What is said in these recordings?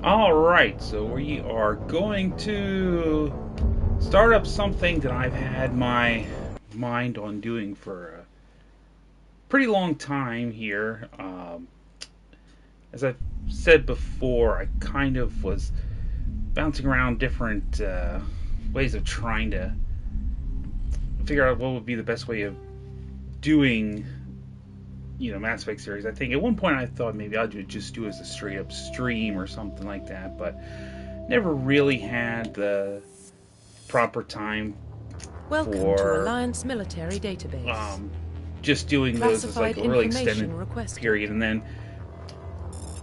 Alright, so we are going to start up something that I've had my mind on doing for a pretty long time here. As I've said before, I kind of was bouncing around different ways of trying to figure out what would be the best way of doing, Mass Effect series. I think at one point I thought maybe I'd just do it as a straight up stream or something like that, but never really had the proper time Welcome to for Alliance Military Database. Just doing those as like a really extended period, and then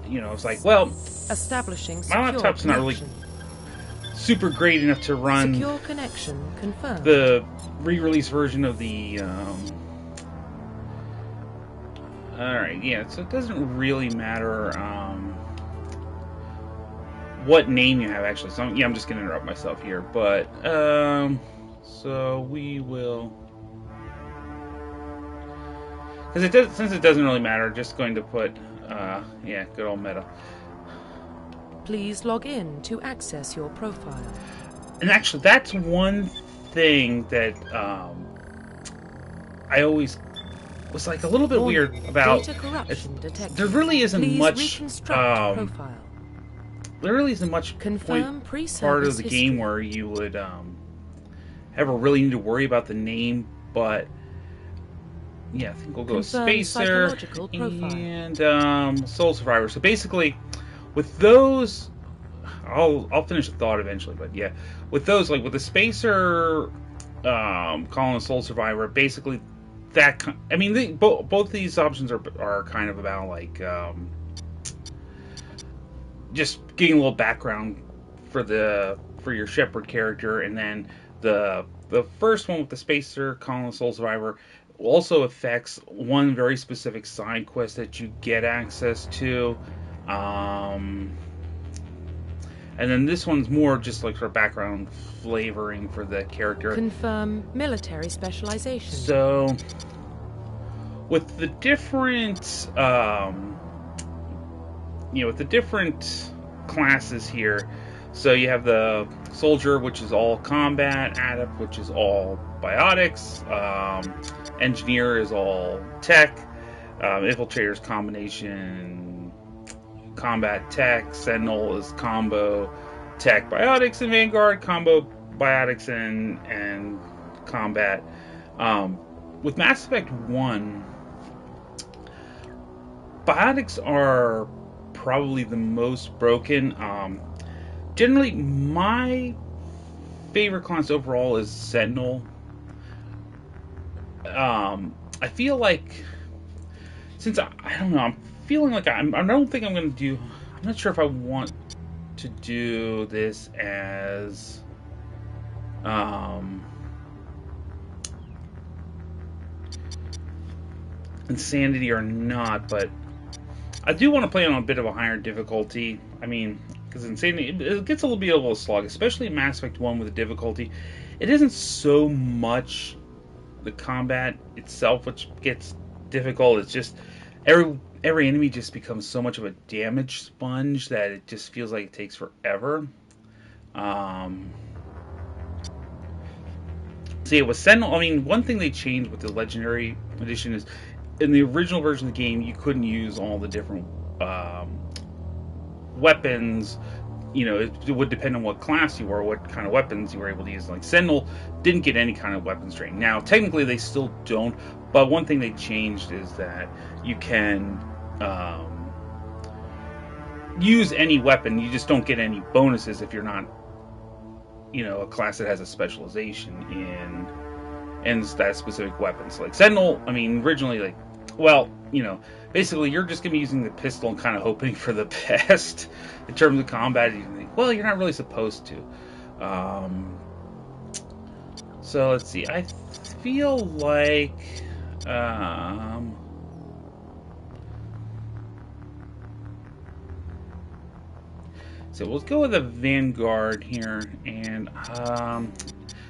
it's like, well, establishing my laptop's not really super great enough to run secure connection confirmed. The re-release version of the alright, yeah, so it doesn't really matter what name you have, actually. So I'm just gonna interrupt myself here, but so we will, because since it doesn't really matter, just going to put yeah, good old meta. Please log in to access your profile. And actually, that's one thing that I always was like a little bit weird about. There really isn't much. There really isn't much part of the game where you would ever really need to worry about the name, but yeah, I think we'll go with Spacer and Soul Survivor. So basically, with those, I'll finish the thought eventually, but yeah, with those, like with the Spacer, calling a Soul Survivor, basically that, I mean, both these options are kind of about like just getting a little background for your Shepard character, and then the first one with the Spacer calling a Soul Survivor also affects one very specific side quest that you get access to. And then this one's more just like sort of background flavoring for the character. Confirm military specialization. So, with the different, with the different classes here, so you have the Soldier, which is all combat, Adept, which is all biotics, Engineer is all tech, Infiltrator's combination combat tech, Sentinel is combo tech biotics, and Vanguard combo biotics and combat. With Mass Effect 1, biotics are probably the most broken. Generally, my favorite class overall is Sentinel. I feel like, since I don't know, I'm feeling like I don't think I'm going to do, I'm not sure if I want to do this as Insanity or not, but I do want to play on a bit of a higher difficulty. I mean, because Insanity, it gets a little bit of a slog, especially in Mass Effect 1 with the difficulty. It isn't so much the combat itself which gets difficult. It's just every enemy just becomes so much of a damage sponge that it just feels like it takes forever. See, with Sentinel, I mean, one thing they changed with the Legendary Edition is, in the original version of the game, you couldn't use all the different weapons. It would depend on what class you were, what kind of weapons you were able to use. Like, Sentinel didn't get any kind of weapons training. Now, technically, they still don't, but one thing they changed is that you can use any weapon. You just don't get any bonuses if you're not, a class that has a specialization in that specific weapon. So, like, Sentinel, I mean, originally, like, well, basically you're just going to be using the pistol and kind of hoping for the best in terms of combat. You think, well, you're not really supposed to. So let's see. I feel like so we'll go with a Vanguard here, and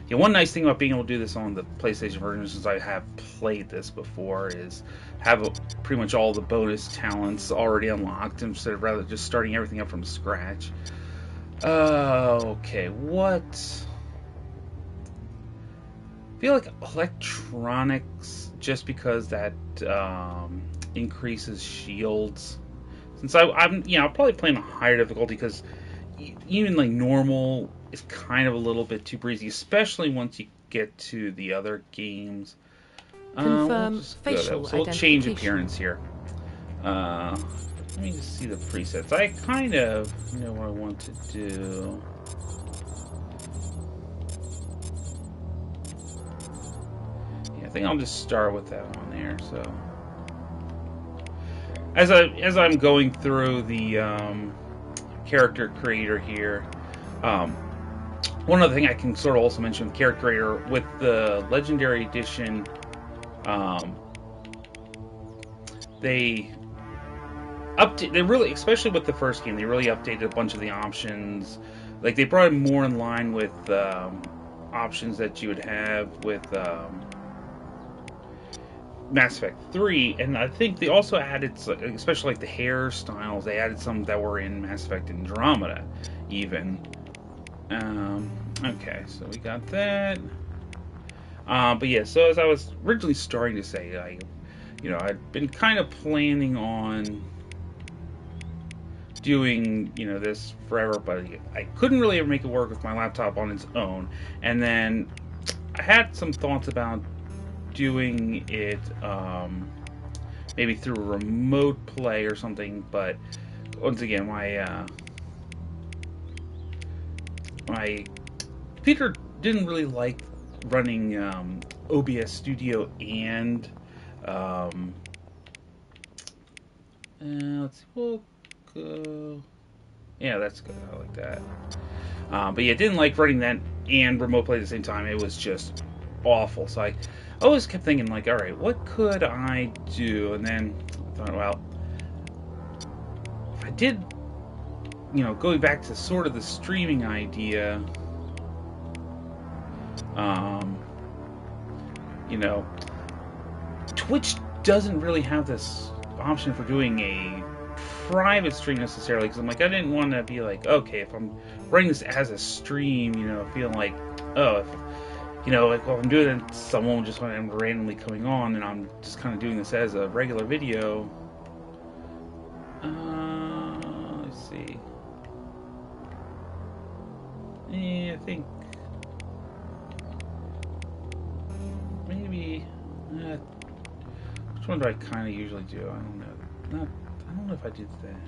Yeah, one nice thing about being able to do this on the PlayStation version, since I have played this before, is have pretty much all the bonus talents already unlocked instead of rather just starting everything up from scratch. Okay, what? I feel like electronics, just because that increases shields. Since I'm probably playing a higher difficulty because even like normal is kind of a little bit too breezy, especially once you get to the other games. We'll Confirm just go there. facial So we'll change identification. appearance here. Let me just see the presets. I kind of know what I want to do. Yeah, I think I'll just start with that one there. So as I'm going through the character creator here, one other thing I can sort of also mention with character creator with the Legendary Edition, they update. They really, especially with the first game, they really updated a bunch of the options. Like they brought it more in line with options that you would have with Mass Effect 3, and I think they also added, especially like the hairstyles, they added some that were in Mass Effect Andromeda, even. Okay, so we got that. But yeah, so as I was originally starting to say, I'd been kind of planning on doing, this forever, but I couldn't really ever make it work with my laptop on its own. And then I had some thoughts about doing it maybe through remote play or something, but once again, my computer didn't really like running OBS Studio and let's see, we'll go. Yeah, that's good. I like that. But yeah, didn't like running that and remote play at the same time. It was just awful. So I always kept thinking, like, all right, what could I do? And then I thought, well, if I did, going back to sort of the streaming idea, Twitch doesn't really have this option for doing a private stream necessarily, because I'm like, I didn't want to be like, okay, if I'm running this as a stream, feeling like, oh, if like, well, I'm doing it, someone just randomly coming on, and I'm just kind of doing this as a regular video. Let's see. I think maybe. Which one do I kind of usually do? I don't know. I don't know if I did that.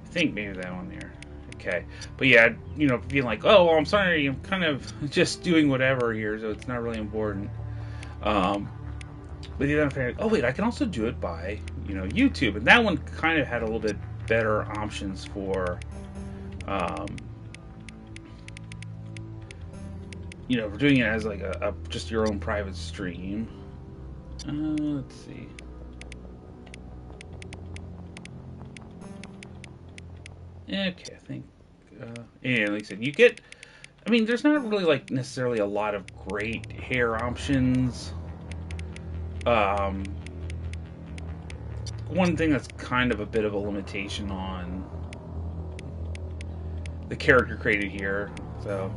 I think maybe that one there. Okay, but yeah, being like, oh, well, I'm sorry, I'm kind of just doing whatever here, so it's not really important. But then I'm like, oh wait, I can also do it by, YouTube, and that one kind of had a little bit better options for, for doing it as like a just your own private stream. Let's see. Okay, I think, yeah, like I said, you get, there's not really, like, necessarily a lot of great hair options. One thing that's kind of a bit of a limitation on the character created here, so.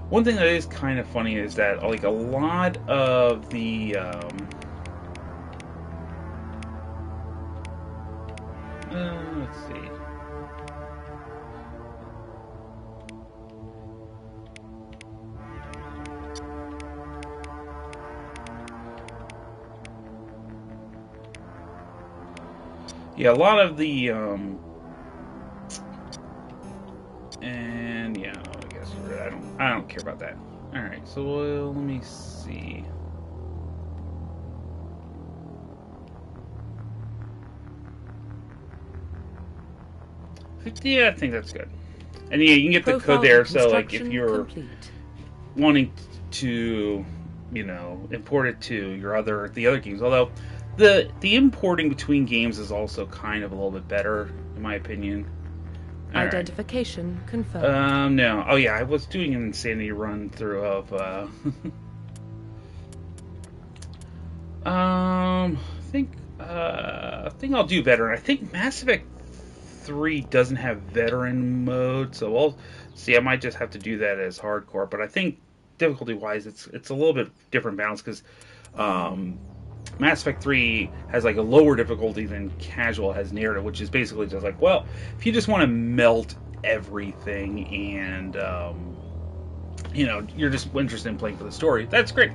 One thing that is kind of funny is that, like, a lot of the, let's see. Yeah, a lot of the, and yeah, I guess I don't care about that. All right, so let me see. Yeah, I think that's good. And yeah, you can get the code there. So like, if you're wanting to, import it to the other games, although the importing between games is also kind of a little bit better, in my opinion. All right. Identification confirmed. No. Oh yeah, I was doing an insanity run through of I think I'll do veteran. I think Mass Effect 3 doesn't have veteran mode, so I'll see. I might just have to do that as hardcore. But I think difficulty wise, it's a little bit different balance because Mass Effect 3 has like a lower difficulty than casual has narrative, which is basically just like, well, if you just want to melt everything and you're just interested in playing for the story, that's great,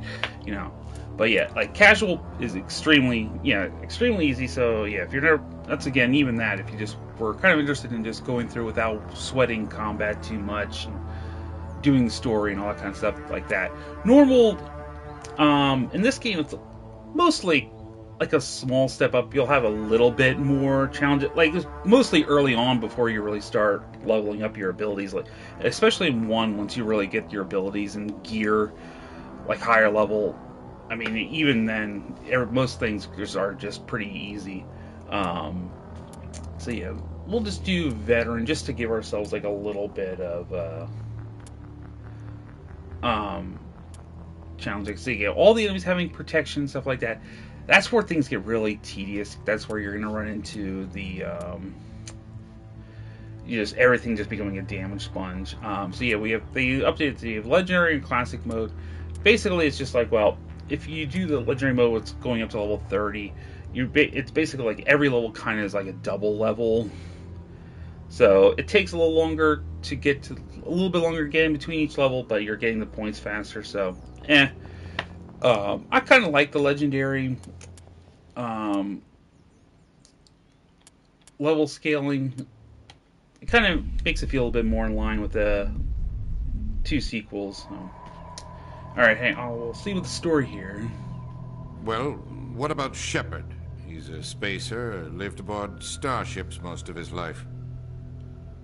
But yeah, like casual is extremely easy. So yeah, if you're never, that's again even that if you just were kind of interested in just going through without sweating combat too much, and doing the story and all that kind of stuff like that. Normal, in this game it's mostly like a small step up. You'll have a little bit more challenge, like it's mostly early on before you really start leveling up your abilities. Like especially in one, once you really get your abilities and gear like higher level. I mean, even then, most things are just pretty easy. So yeah, we'll just do veteran just to give ourselves like a little bit of challenging. So yeah, all the enemies having protection, stuff like that. That's where things get really tedious. That's where you're gonna run into the everything just becoming a damage sponge. So yeah, they updated the legendary and classic mode. Basically, it's just like, well, if you do the legendary mode, it's going up to level 30. It's basically like every level kind of is like a double level. So it takes a little longer to get to a little bit longer to get in between each level, but you're getting the points faster. So, I kind of like the legendary level scaling. It kind of makes it feel a little bit more in line with the two sequels. So. Alright, hey, we'll see with the story here. Well, what about Shepard? He's a spacer, lived aboard starships most of his life.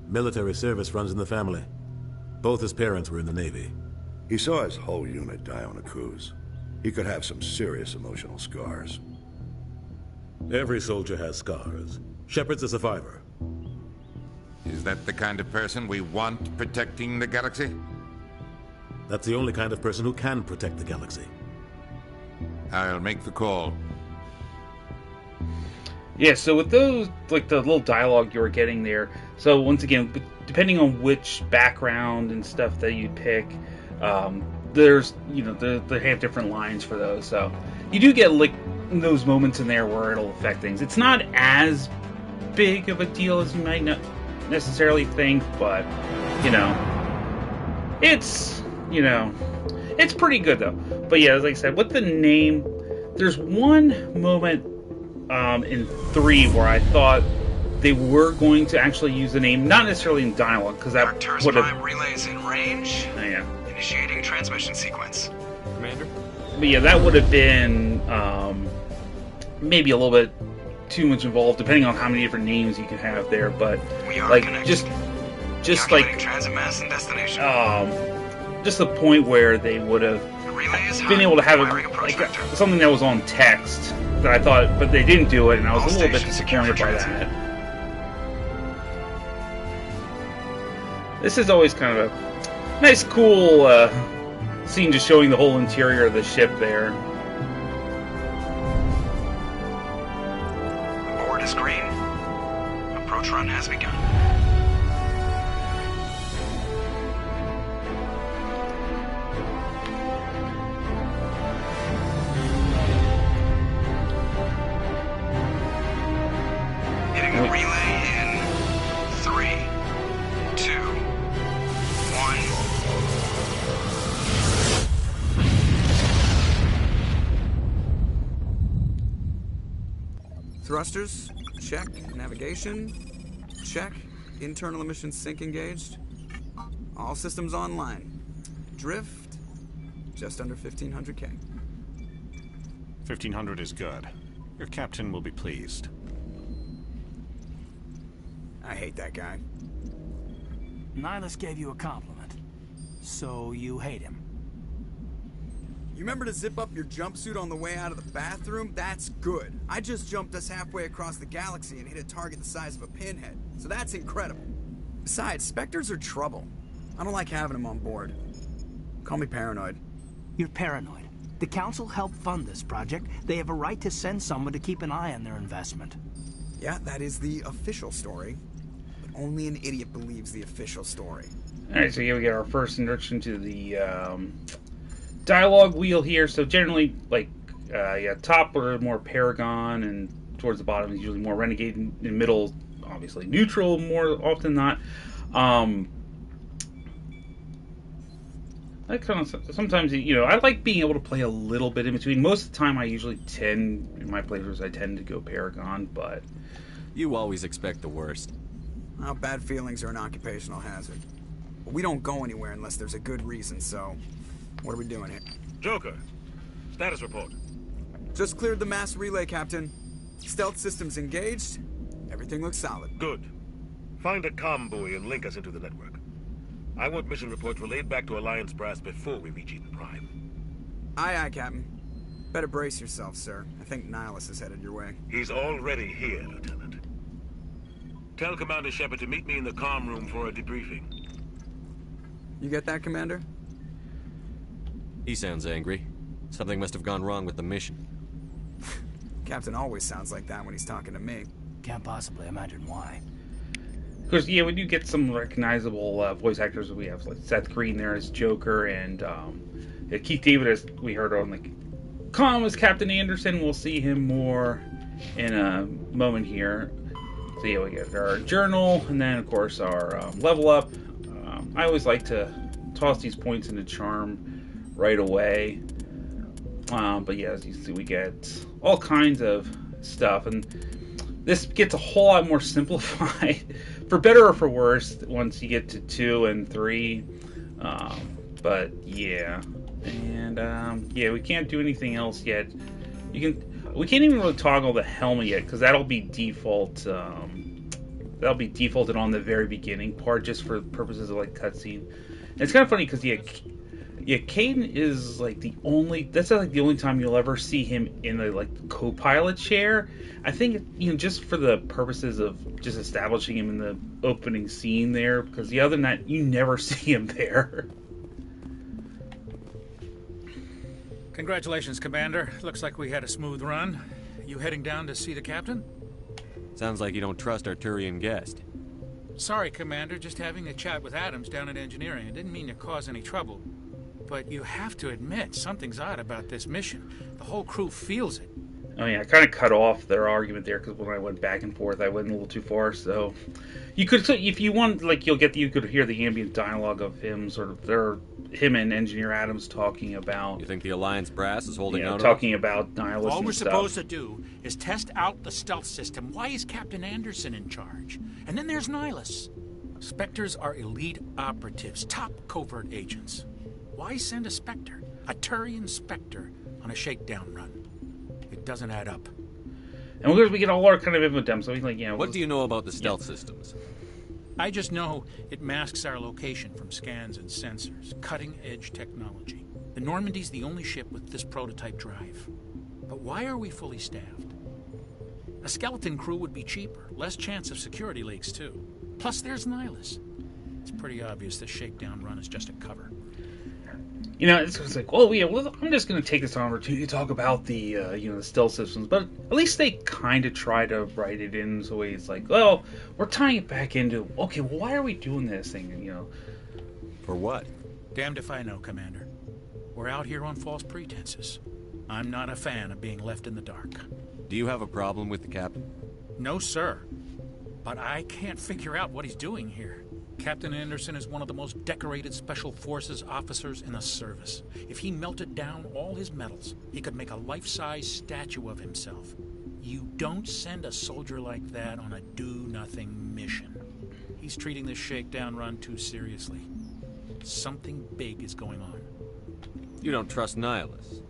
Military service runs in the family. Both his parents were in the Navy. He saw his whole unit die on a cruise. He could have some serious emotional scars. Every soldier has scars. Shepard's a survivor. Is that the kind of person we want protecting the galaxy? That's the only kind of person who can protect the galaxy. I'll make the call. Yeah, so with those, like the little dialogue you were getting there, so once again, depending on which background and stuff that you pick, there's, they have different lines for those, so you do get like those moments in there where it'll affect things. It's not as big of a deal as you might not necessarily think, but, it's pretty good though. But yeah, as I said, with the name, there's one moment in 3 where I thought they were going to actually use the name, not necessarily in dialogue, because that would have... Prime relays in range. Oh, yeah. Initiating transmission sequence. Commander? But yeah, that would have been maybe a little bit too much involved, depending on how many different names you can have there, but We are like connected. just like transit mass and destination. just the point where they would have been able to have like something that was on text that I thought, but they didn't do it, and I was a little bit disappointed by that. This is always kind of a nice, cool scene, just showing the whole interior of the ship there. The board is green. Approach run has begun. Hitting the relay in 3, 2, 1. Thrusters, check. Navigation, check. Internal emissions sync engaged. All systems online. Drift, just under 1500K. 1500 is good. Your captain will be pleased. I hate that guy. Nihilus gave you a compliment. So you hate him. You remember to zip up your jumpsuit on the way out of the bathroom? That's good. I just jumped us halfway across the galaxy and hit a target the size of a pinhead. So that's incredible. Besides, Spectres are trouble. I don't like having them on board. Call me paranoid. You're paranoid. The Council helped fund this project. They have a right to send someone to keep an eye on their investment. Yeah, that is the official story. But only an idiot believes the official story. Alright, so here we get our first introduction to the dialogue wheel here. So generally, like, top are more Paragon, and towards the bottom is usually more Renegade, in the middle, obviously neutral more often than not. I kind of sometimes, I like being able to play a little bit in between. Most of the time, I usually in my playthroughs, I tend to go Paragon, but you always expect the worst. Well, bad feelings are an occupational hazard. But we don't go anywhere unless there's a good reason, so what are we doing here? Joker, status report. Just cleared the mass relay, Captain. Stealth systems engaged. Everything looks solid. Good. Find a comm buoy and link us into the network. I want mission reports relayed back to Alliance Brass before we reach Eden Prime. Aye, aye, Captain. Better brace yourself, sir. I think Nihilus is headed your way. He's already here, Lieutenant. Tell Commander Shepard to meet me in the comm room for a debriefing. You get that, Commander? He sounds angry. Something must have gone wrong with the mission. Captain always sounds like that when he's talking to me. Can't possibly imagine why. of course, yeah, we do get some recognizable voice actors. We have like Seth Green there as Joker, and Keith David, as we heard on like comm, as Captain Anderson. We'll see him more in a moment here. So yeah, we get our journal, and then of course our level up. I always like to toss these points into charm right away. But yeah, as you see, we get all kinds of stuff, and this gets a whole lot more simplified, for better or for worse, once you get to 2 and 3. But yeah, and yeah, we can't do anything else yet. We can't even really toggle the helmet yet, because that'll be default. That'll be defaulted on the very beginning part, just for purposes of like cutscene. And it's kind of funny because yeah, Caden is like the only. That's like the only time you'll ever see him in the like co-pilot chair. I think just for the purposes of just establishing him in the opening scene there, because the other than that, you never see him there. Congratulations, Commander. Looks like we had a smooth run. You heading down to see the captain? Sounds like you don't trust our Turian guest. Sorry, Commander. Just having a chat with Adams down at engineering. I didn't mean to cause any trouble. But you have to admit, something's odd about this mission. The whole crew feels it. I mean, I kind of cut off their argument there, because when I went back and forth, I went a little too far. So you could, if you want, like you could hear the ambient dialogue of him, him and Engineer Adams talking about. You think the Alliance brass is holding out? Talking about Nihilus. All and we're stuff. supposed to do is test out the stealth system. Why is Captain Anderson in charge? And then there's Nihilus. Spectres are elite operatives, top covert agents. Why send a Spectre, a Turian Spectre, on a shakedown run? It doesn't add up. And of course, we get all our kind of info dump, so he's like, yeah. What do you know about the stealth systems? I just know it masks our location from scans and sensors. Cutting-edge technology. The Normandy's the only ship with this prototype drive. But why are we fully staffed? A skeleton crew would be cheaper. Less chance of security leaks, too. Plus, there's Nihilus. It's pretty obvious this shakedown run is just a cover. It's like, well, yeah, I'm just going to take this opportunity to talk about the, the stealth systems. But at least they kind of try to write it in so it's like, well, we're tying it back into, okay, well, why are we doing this thing, For what? Damned if I know, Commander. We're out here on false pretenses. I'm not a fan of being left in the dark. Do you have a problem with the captain? No, sir. But I can't figure out what he's doing here. Captain Anderson is one of the most decorated Special Forces officers in the service. If he melted down all his medals, he could make a life-size statue of himself. You don't send a soldier like that on a do-nothing mission. He's treating this shakedown run too seriously. Something big is going on. You don't trust Nihilus?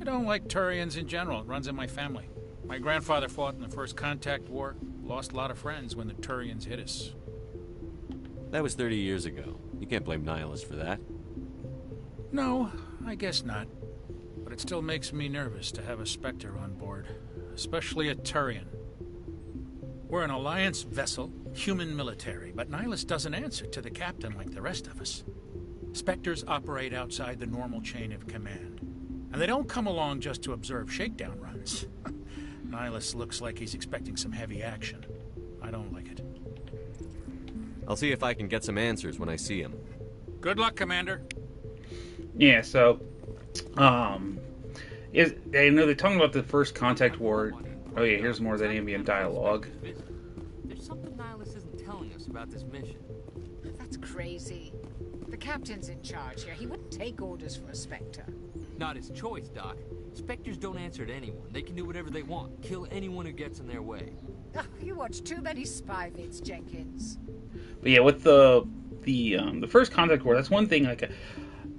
I don't like Turians in general. It runs in my family. My grandfather fought in the First Contact War, lost a lot of friends when the Turians hit us. That was 30 years ago. You can't blame Nihilus for that. No, I guess not. But it still makes me nervous to have a Spectre on board. Especially a Turian. We're an Alliance vessel, human military, but Nihilus doesn't answer to the captain like the rest of us. Spectres operate outside the normal chain of command. And they don't come along just to observe shakedown runs. Nihilus looks like he's expecting some heavy action. I don't like it. I'll see if I can get some answers when I see him. Good luck, Commander. Yeah, so, I know they're talking about the first contact war. Oh yeah, here's more of that ambient dialogue. There's something Nihilus isn't telling us about this mission. That's crazy. The captain's in charge here. He wouldn't take orders from a Spectre. Not his choice, Doc. Spectres don't answer to anyone. They can do whatever they want. Kill anyone who gets in their way. Oh, you watch too many spy vids, Jenkins. But yeah, with the first contact war, that's one thing. Like,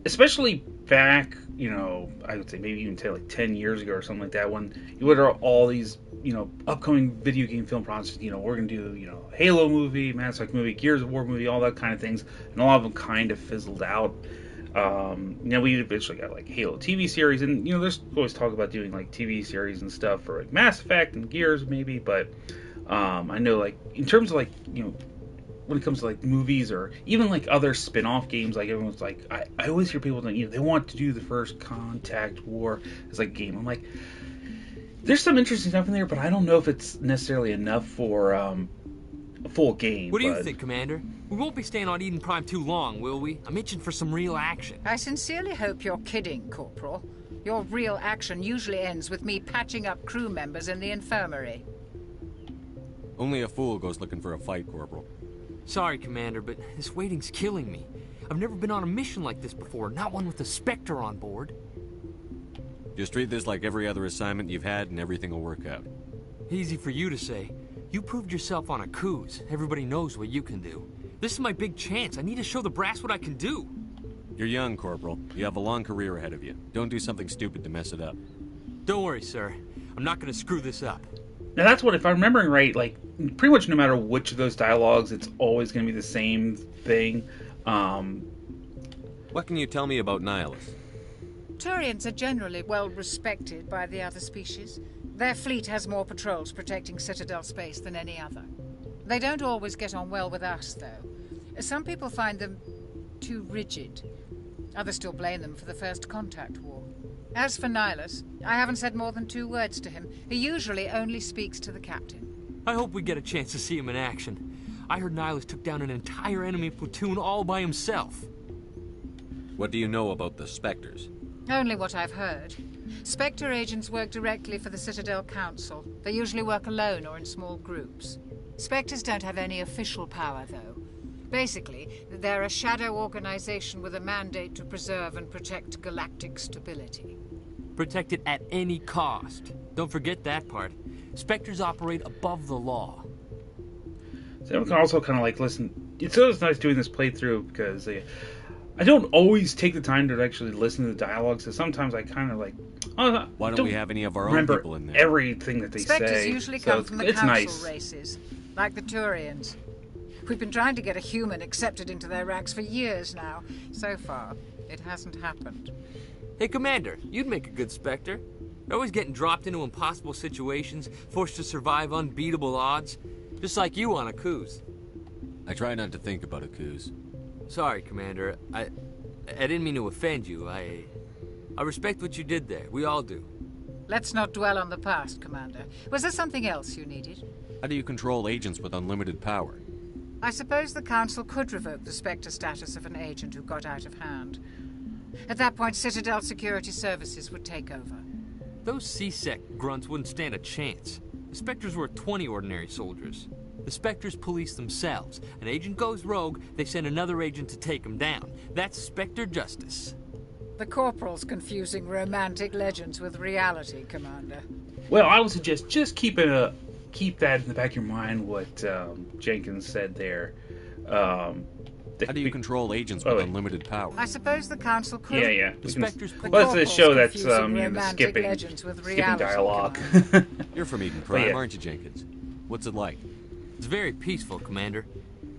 especially back, I would say maybe even like 10 years ago or something like that, when you would have all these, upcoming video game film projects. We're gonna do, Halo movie, Mass Effect movie, Gears of War movie, all that kind of things, and a lot of them kind of fizzled out. We eventually got like Halo TV series, and there's always talk about doing like TV series and stuff for like Mass Effect and Gears maybe, but I know like in terms of like when it comes to like movies or even like other spin-off games, like everyone's like I always hear people that they want to do the first Contact War as like a game. I'm like, there's some interesting stuff in there, but I don't know if it's necessarily enough for a full game. What do you think, Commander? We won't be staying on Eden Prime too long, will we? I'm itching for some real action. I sincerely hope you're kidding, Corporal. Your real action usually ends with me patching up crew members in the infirmary. Only a fool goes looking for a fight, Corporal. Sorry, Commander, but this waiting's killing me. I've never been on a mission like this before, not one with a Spectre on board. Just treat this like every other assignment you've had and everything will work out. Easy for you to say. You proved yourself on a cruise. Everybody knows what you can do. This is my big chance. I need to show the brass what I can do. You're young, Corporal. You have a long career ahead of you. Don't do something stupid to mess it up. Don't worry, sir. I'm not going to screw this up. Now that's what, if I'm remembering right, like pretty much no matter which of those dialogues, it's always going to be the same thing. What can you tell me about Nihilus? Turians are generally well respected by the other species. Their fleet has more patrols protecting Citadel space than any other. They don't always get on well with us, though. Some people find them too rigid. Others still blame them for the first Contact War. As for Nihilus, I haven't said more than 2 words to him. He usually only speaks to the captain. I hope we get a chance to see him in action. I heard Nihilus took down an entire enemy platoon all by himself. What do you know about the Spectres? Only what I've heard. Spectre agents work directly for the Citadel Council. They usually work alone or in small groups. Spectres don't have any official power, though. Basically, they're a shadow organization with a mandate to preserve and protect galactic stability. Protect it at any cost. Don't forget that part. Spectres operate above the law. So we can also kind of like listen. It's always nice doing this playthrough because I don't always take the time to actually listen to the dialogue, so sometimes I kind of like. Why don't we have any of our own people in there? Everything that they Spectres say. usually come from the council nice. races, like the Turians. We've been trying to get a human accepted into their ranks for years now. So far, it hasn't happened. Hey, Commander, you'd make a good Spectre. You're always getting dropped into impossible situations, forced to survive unbeatable odds. Just like you on a cruise. I try not to think about a cruise. Sorry, Commander. I didn't mean to offend you. I respect what you did there. We all do. Let's not dwell on the past, Commander. Was there something else you needed? How do you control agents with unlimited power? I suppose the Council could revoke the Spectre status of an agent who got out of hand. At that point, Citadel Security Services would take over. Those C-Sec grunts wouldn't stand a chance. The Spectres were 20 ordinary soldiers. The Spectres police themselves. An agent goes rogue, they send another agent to take him down. That's Spectre justice. The Corporal's confusing romantic legends with reality, Commander. Well, I would suggest just keep that in the back of your mind, what Jenkins said there. How do you control agents with unlimited power? I suppose the Council could. Yeah. The Spectres. Well, it's a show that's the skipping dialogue. You're from Eden Prime, aren't you, Jenkins? What's it like? It's very peaceful, Commander.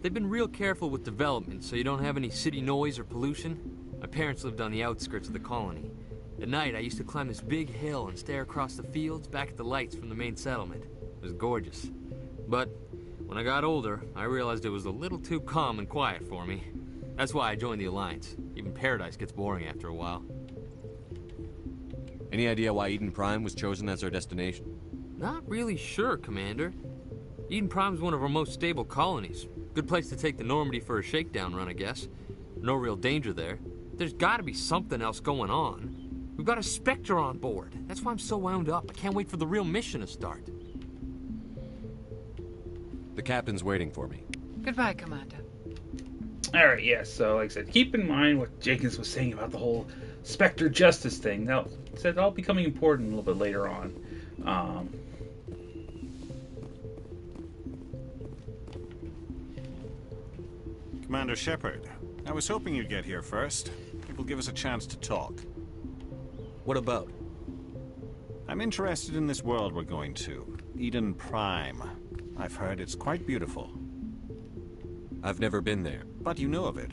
They've been real careful with development, so you don't have any city noise or pollution. My parents lived on the outskirts of the colony. At night, I used to climb this big hill and stare across the fields back at the lights from the main settlement. It was gorgeous. But when I got older, I realized it was a little too calm and quiet for me. That's why I joined the Alliance. Even Paradise gets boring after a while. Any idea why Eden Prime was chosen as our destination? Not really sure, Commander. Eden Prime's one of our most stable colonies. Good place to take the Normandy for a shakedown run, I guess. No real danger there. There's gotta be something else going on. We've got a Spectre on board. That's why I'm so wound up. I can't wait for the real mission to start. The captain's waiting for me. Goodbye, Commander. Alright, yeah, so like I said, keep in mind what Jenkins was saying about the whole Spectre Justice thing. Now, he said that'll be becoming important a little bit later on. Commander Shepard, I was hoping you'd get here first. It will give us a chance to talk. What about? I'm interested in this world we're going to, Eden Prime. I've heard it's quite beautiful. I've never been there. But you know of it.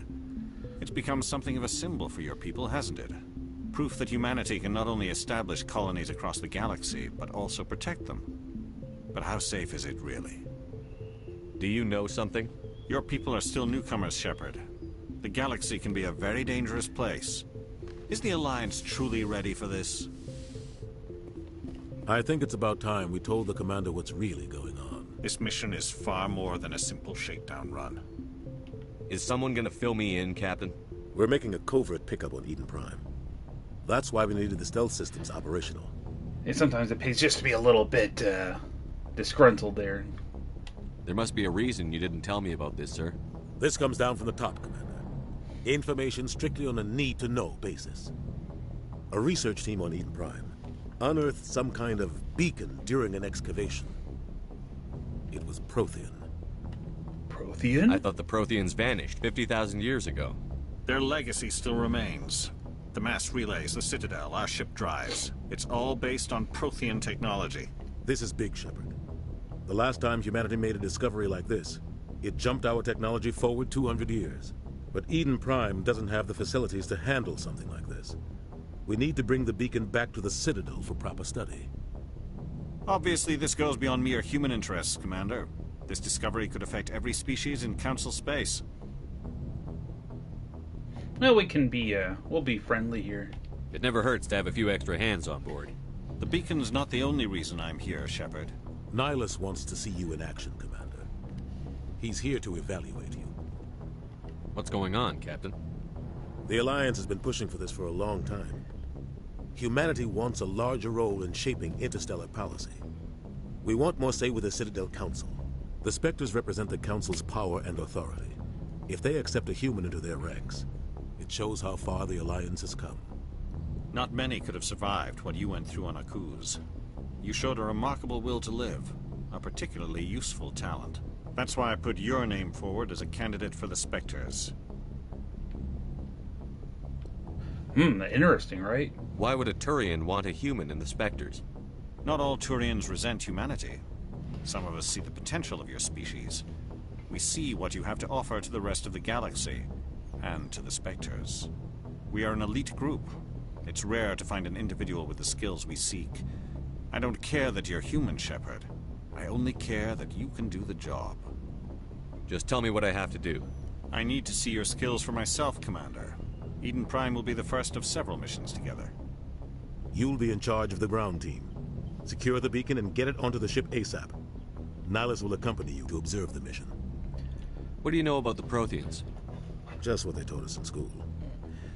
It's become something of a symbol for your people, hasn't it? Proof that humanity can not only establish colonies across the galaxy, but also protect them. But how safe is it, really? Do you know something? Your people are still newcomers, Shepard. The galaxy can be a very dangerous place. Is the Alliance truly ready for this? I think it's about time we told the commander what's really going on. This mission is far more than a simple shakedown run. Is someone gonna fill me in, Captain? We're making a covert pickup on Eden Prime. That's why we needed the stealth systems operational. And sometimes it pays just to be a little bit disgruntled there. There must be a reason you didn't tell me about this, sir. This comes down from the top, Commander. Information strictly on a need-to-know basis. A research team on Eden Prime unearthed some kind of beacon during an excavation. It was Prothean. Prothean? I thought the Protheans vanished 50,000 years ago. Their legacy still remains. The mass relays, the Citadel, our ship drives. It's all based on Prothean technology. This is big, Shepard. The last time humanity made a discovery like this, it jumped our technology forward 200 years. But Eden Prime doesn't have the facilities to handle something like this. We need to bring the beacon back to the Citadel for proper study. Obviously, this goes beyond mere human interests, Commander. This discovery could affect every species in Council space. Well, we can be, we'll be friendly here. It never hurts to have a few extra hands on board. The beacon's not the only reason I'm here, Shepard. Nihilus wants to see you in action, Commander. He's here to evaluate you. What's going on, Captain? The Alliance has been pushing for this for a long time. Humanity wants a larger role in shaping interstellar policy. We want more say with the Citadel Council. The Spectres represent the Council's power and authority. If they accept a human into their ranks, it shows how far the Alliance has come. Not many could have survived what you went through on Akuz. You showed a remarkable will to live, a particularly useful talent. That's why I put your name forward as a candidate for the Spectres. Interesting, right? Why would a Turian want a human in the Spectres? Not all Turians resent humanity. Some of us see the potential of your species. We see what you have to offer to the rest of the galaxy, and to the Spectres. We are an elite group. It's rare to find an individual with the skills we seek. I don't care that you're human, Shepard. I only care that you can do the job. Just tell me what I have to do. I need to see your skills for myself, Commander. Eden Prime will be the first of several missions together. You'll be in charge of the ground team. Secure the beacon and get it onto the ship ASAP. Nihilus will accompany you to observe the mission. What do you know about the Protheans? Just what they taught us in school.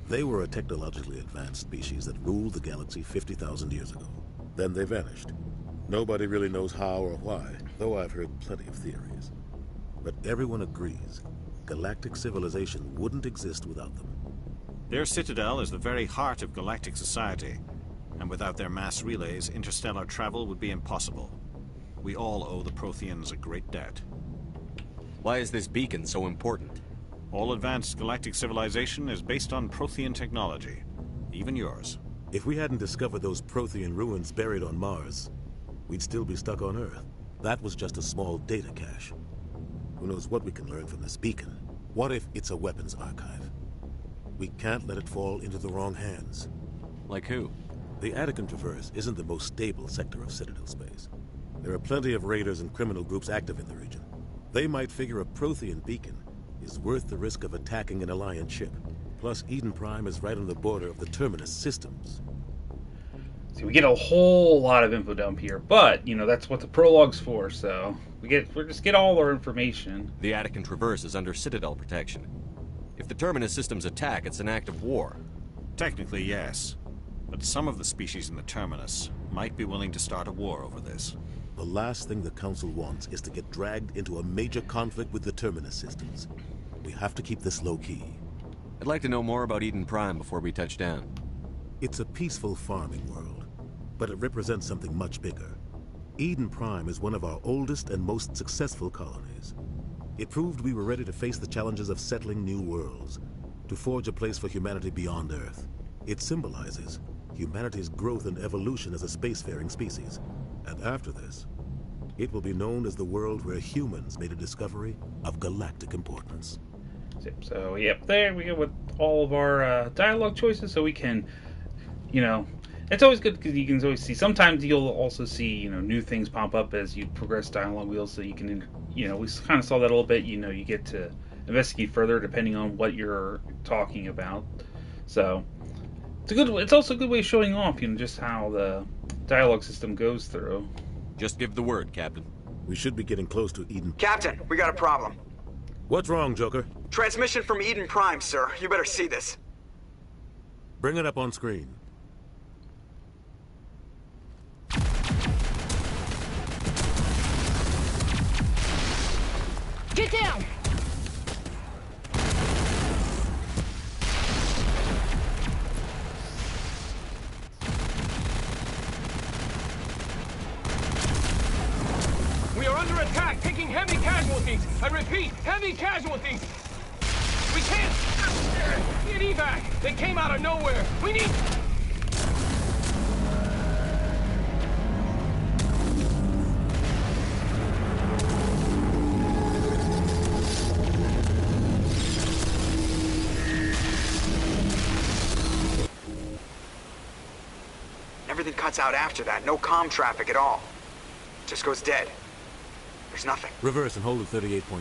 They were a technologically advanced species that ruled the galaxy 50,000 years ago. Then they vanished. Nobody really knows how or why, though I've heard plenty of theories. But everyone agrees, galactic civilization wouldn't exist without them. Their citadel is the very heart of galactic society, and without their mass relays, interstellar travel would be impossible. We all owe the Protheans a great debt. Why is this beacon so important? All advanced galactic civilization is based on Prothean technology, even yours. If we hadn't discovered those Prothean ruins buried on Mars, we'd still be stuck on Earth. That was just a small data cache. Who knows what we can learn from this beacon? What if it's a weapons archive? We can't let it fall into the wrong hands. Like who? The Attican Traverse isn't the most stable sector of Citadel space. There are plenty of raiders and criminal groups active in the region. They might figure a Prothean beacon is worth the risk of attacking an Alliance ship. Plus, Eden Prime is right on the border of the Terminus systems. See, we get a whole lot of info dump here, but, you know, that's what the prologue's for, so we just get all our information. The Attican Traverse is under Citadel protection. If the Terminus systems attack, it's an act of war. Technically, yes. But some of the species in the Terminus might be willing to start a war over this. The last thing the Council wants is to get dragged into a major conflict with the Terminus systems. We have to keep this low-key. I'd like to know more about Eden Prime before we touch down. It's a peaceful farming world, but it represents something much bigger. Eden Prime is one of our oldest and most successful colonies. It proved we were ready to face the challenges of settling new worlds, to forge a place for humanity beyond Earth. It symbolizes humanity's growth and evolution as a spacefaring species. And after this, it will be known as the world where humans made a discovery of galactic importance. So, yep, there we go with all of our dialogue choices, so we can, you know, it's always good because you can always see, sometimes you'll also see, you know, new things pop up as you progress dialogue wheels, so you can, you know, we kind of saw that a little bit, you know, you get to investigate further depending on what you're talking about. So, it's also a good way of showing off, you know, just how the dialogue system goes through. Just give the word, Captain. We should be getting close to Eden. Captain, we got a problem. What's wrong, Joker? Transmission from Eden Prime, sir. You better see this. Bring it up on screen. Get down! We are under attack, taking heavy casualties. I repeat, heavy casualties. We can't get evac. They came out of nowhere. We need... Everything cuts out after that. No comm traffic at all. Just goes dead. There's nothing. Reverse and hold at 38.5.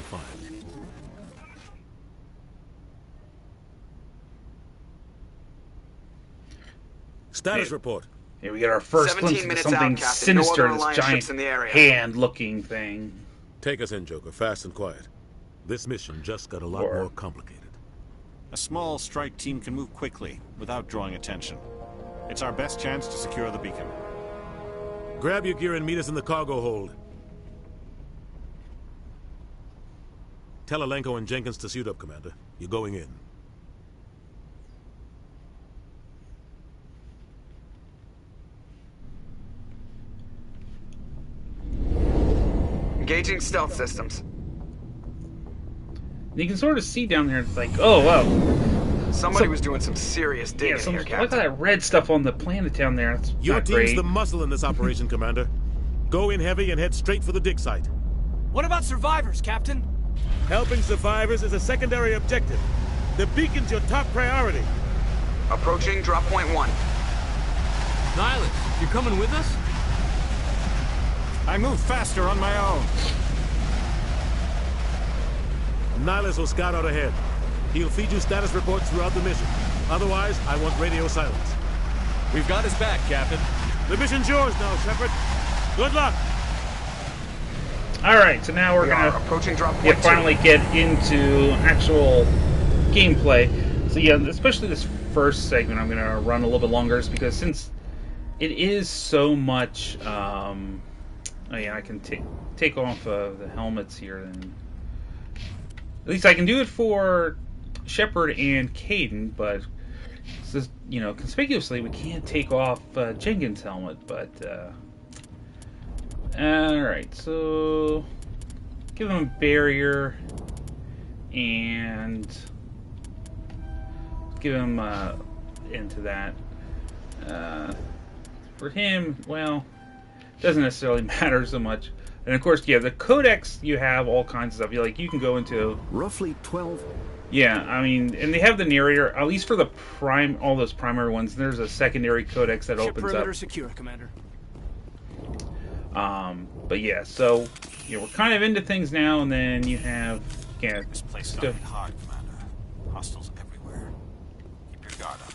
Status report. Here we get our first glimpse into something sinister, this giant hand-looking thing. Take us in, Joker, fast and quiet. This mission just got a lot more complicated. A small strike team can move quickly, without drawing attention. It's our best chance to secure the beacon. Grab your gear and meet us in the cargo hold. Tell Alenko and Jenkins to suit up, Commander. You're going in. Engaging stealth systems. You can sort of see down there, it's like, oh, wow. Somebody was doing some serious digging here, Captain. Look at that red stuff on the planet down there. It's Your not team's great. the muscle in this operation, Commander. Go in heavy and head straight for the dig site. What about survivors, Captain? Helping survivors is a secondary objective. The beacon's your top priority. Approaching drop point 1. Nihilus, you're coming with us? I move faster on my own. Nihilus will scout out ahead. He'll feed you status reports throughout the mission. Otherwise, I want radio silence. We've got his back, Captain. The mission's yours now, Shepard. Good luck. Alright, so now we're gonna approaching drop point finally get into actual gameplay. So yeah, especially this first segment I'm gonna run a little bit longer, just because since it is so much oh yeah, I can take off the helmets here, and at least I can do it for Shepard and Caden, but you know, conspicuously we can't take off Jenkins' helmet, but alright, so give him a barrier and give him into that. For him, well, doesn't necessarily matter so much. And of course, yeah, the codex, you have all kinds of stuff. You can go into roughly 12. Yeah, I mean, and they have the narrator, at least for the all those primary ones. There's a secondary codex that opens perimeter up. secure, Commander. But yeah, so we're kind of into things now, and then you have This place is not hard, Commander. Hostiles everywhere. Keep your guard up.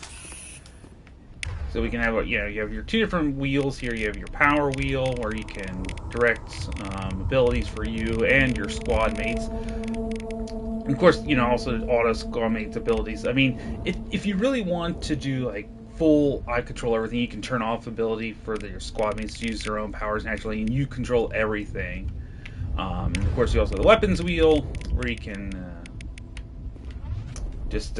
So we can have, you have your two different wheels here. You have your power wheel, where you can direct abilities for you and your squad mates. And of course, also auto squad mates abilities. I mean, if you really want to do like full eye control everything, you can turn off ability for your squad mates to use their own powers naturally, and you control everything. And of course, you also have the weapons wheel, where you can just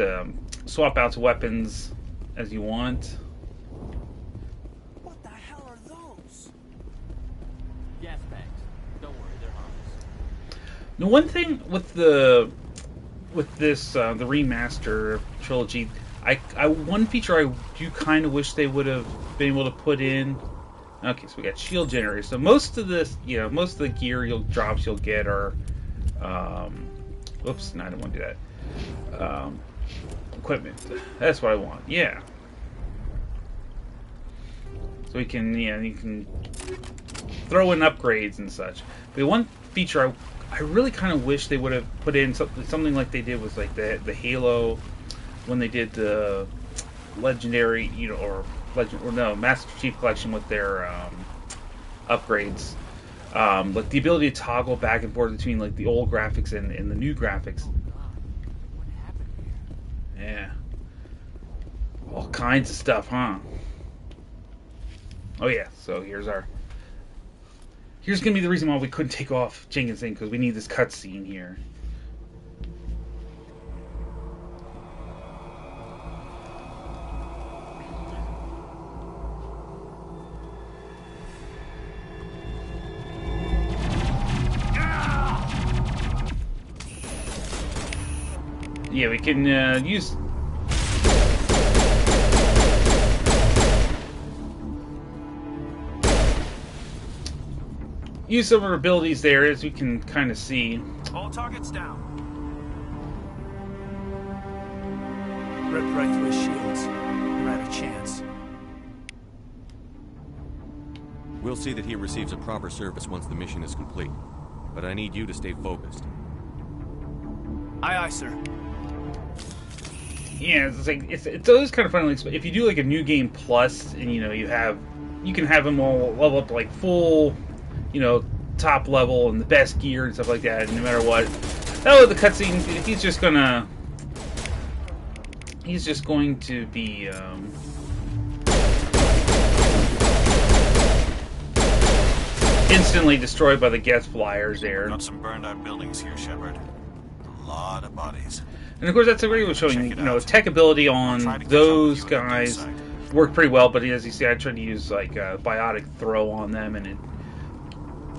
swap out to weapons as you want. What the hell are those? Gas bags. Don't worry, they're harmless. Now, one thing with this the remaster trilogy, one feature I do kind of wish they would have been able to put in. Okay, so we got shield generators. So most of this, most of the gear drops you'll get are, oops, no, I don't want to do that. Equipment. That's what I want. Yeah. So you can throw in upgrades and such. But one feature I really kind of wish they would have put in something like they did with like the Halo, when they did the legendary, Master Chief Collection with their upgrades, like the ability to toggle back and forth between like the old graphics and the new graphics. Yeah, all kinds of stuff, huh? Oh yeah, so here's gonna be the reason why we couldn't take off Jenkins thing, because we need this cutscene here. Yeah, we can use... use some of our abilities there, as we can kind of see. All targets down. Ripped right through his shields. You're out of chance. We'll see that he receives a proper service once the mission is complete. But I need you to stay focused. Aye, aye, sir. Yeah, it's always kind of fun. Like, if you do like a new game plus, and you can have them all level up to like full, top level and the best gear and stuff like that. And no matter what, that was the cutscene. He's just going to be instantly destroyed by the guest flyers there. Got some burned out buildings here, Shepard. A lot of bodies. And of course, that's a great way of showing, tech ability on those guys worked pretty well. But as you see, I tried to use like a biotic throw on them, and it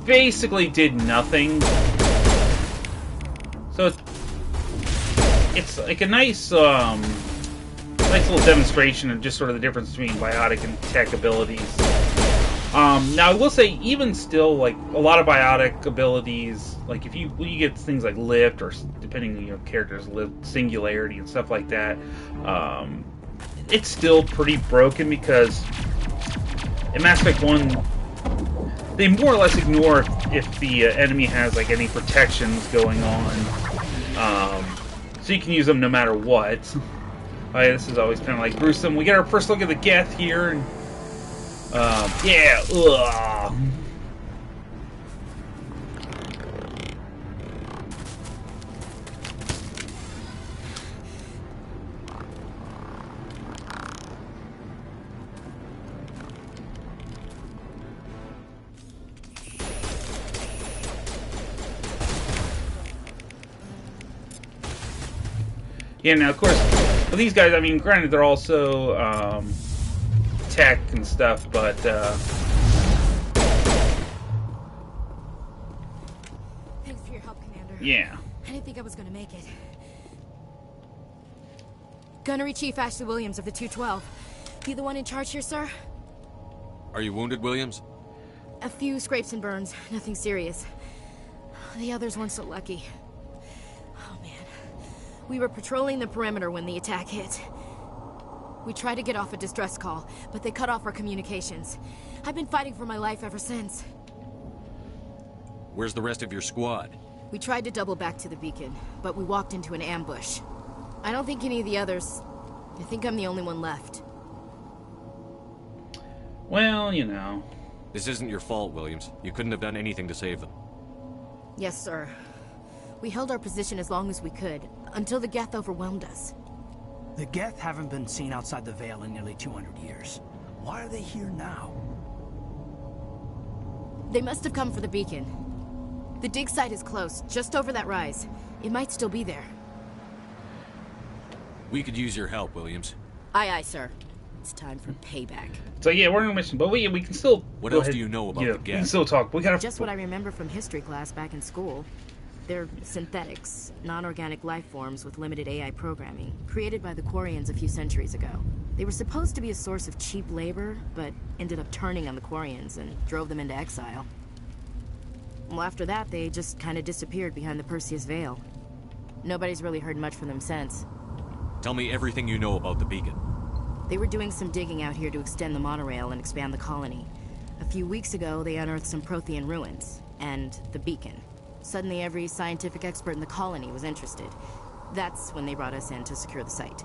basically did nothing. So it's like a nice little demonstration of just sort of the difference between biotic and tech abilities. Now I will say, even still, like a lot of biotic abilities, like if you get things like lift, or depending on your character's lift, singularity and stuff like that, it's still pretty broken, because in Mass Effect 1 they more or less ignore if the enemy has like any protections going on, so you can use them no matter what. Oh yeah, this is always kind of like gruesome. We get our first look at the Geth here, and yeah, ugh. Yeah, now of course, for these guys, I mean, granted, they're also tech and stuff, but thanks for your help, Commander. Yeah. I didn't think I was gonna make it. Gunnery Chief Ashley Williams of the 212. You the one in charge here, sir? Are you wounded, Williams? A few scrapes and burns, nothing serious. The others weren't so lucky. Oh man. We were patrolling the perimeter when the attack hit. We tried to get off a distress call, but they cut off our communications. I've been fighting for my life ever since. Where's the rest of your squad? We tried to double back to the beacon, but we walked into an ambush. I don't think any of the others... I think I'm the only one left. Well, you know. This isn't your fault, Williams. You couldn't have done anything to save them. Yes, sir. We held our position as long as we could, until the Geth overwhelmed us. The Geth haven't been seen outside the Veil in nearly 200 years. Why are they here now? They must have come for the beacon. The dig site is close, just over that rise. It might still be there. We could use your help, Williams. Aye, aye, sir. It's time for payback. So yeah, we're on a mission, but we can still... What else do you know about the Geth? We can still talk. We gotta... Just what I remember from history class back in school. They're synthetics, non-organic life forms with limited AI programming, created by the Quarians a few centuries ago. They were supposed to be a source of cheap labor, but ended up turning on the Quarians and drove them into exile. Well, after that, they just kind of disappeared behind the Perseus Veil. Nobody's really heard much from them since. Tell me everything you know about the beacon. They were doing some digging out here to extend the monorail and expand the colony. A few weeks ago, they unearthed some Prothean ruins, and the beacon. Suddenly, every scientific expert in the colony was interested. That's when they brought us in to secure the site.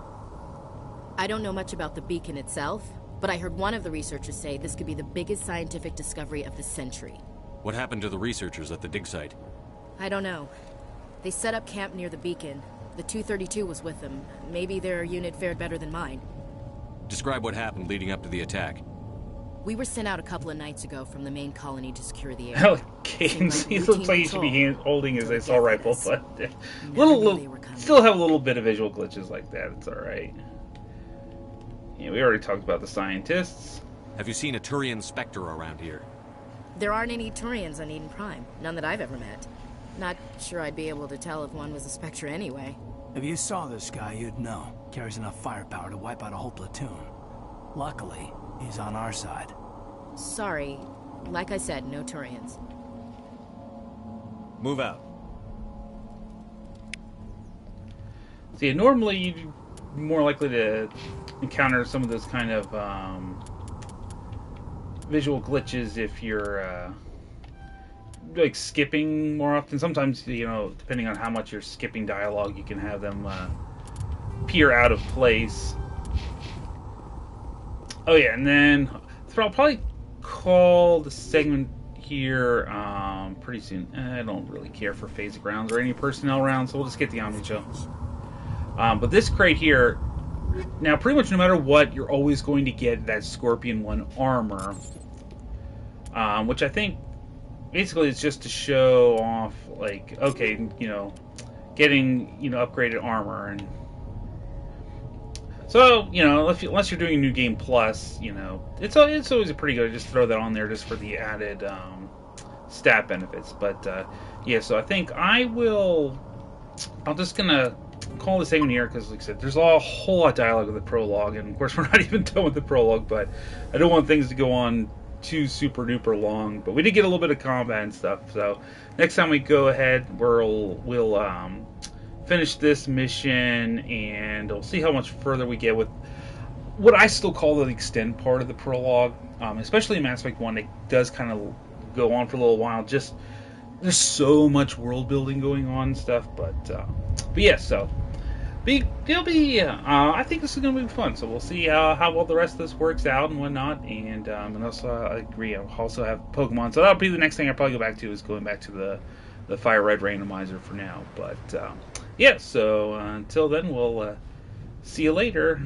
I don't know much about the beacon itself, but I heard one of the researchers say this could be the biggest scientific discovery of the century. What happened to the researchers at the dig site? I don't know. They set up camp near the beacon. The 232 was with them. Maybe their unit fared better than mine. Describe what happened leading up to the attack. We were sent out a couple of nights ago from the main colony to secure the area. Hell, Games. He looks like he should be holding his assault rifle, but still have a little bit of visual glitches like that. It's all right. Yeah, we already talked about the scientists. Have you seen a Turian Spectre around here? There aren't any Turians on Eden Prime. None that I've ever met. Not sure I'd be able to tell if one was a Spectre anyway. If you saw this guy, you'd know. Carries enough firepower to wipe out a whole platoon. Luckily, he's on our side. Sorry. Like I said, no Turians. Move out. See, normally you'd be more likely to encounter some of those kind of visual glitches if you're like skipping more often. Sometimes, you know, depending on how much you're skipping dialogue, you can have them appear out of place. Oh yeah, and then so I'll probably call the segment here pretty soon. I don't really care for phasic rounds or any personnel rounds, so we'll just get the Omni Show. But this crate here, now pretty much no matter what, you're always going to get that Scorpion 1 armor, which I think basically it's just to show off, like, okay, you know, getting, you know, upgraded armor. And so, you know, unless you're doing a New Game Plus, you know, it's always a pretty good to just throw that on there just for the added stat benefits. But yeah, so I think I'm just gonna call the segment here because, like I said, there's a whole lot of dialogue with the prologue, and of course we're not even done with the prologue, but I don't want things to go on too super duper long. But we did get a little bit of combat and stuff, so next time we go ahead, we'll finish this mission, and we'll see how much further we get with what I still call the extend part of the prologue, especially in Mass Effect 1. It does kind of go on for a little while, just there's so much world building going on and stuff, but yeah, so it'll be I think this is going to be fun, so we'll see how well the rest of this works out and whatnot. And also I agree, I'll also have Pokemon, so that'll be the next thing I'll probably go back to, is going back to the Fire Red randomizer for now. But yeah, so until then, we'll see you later.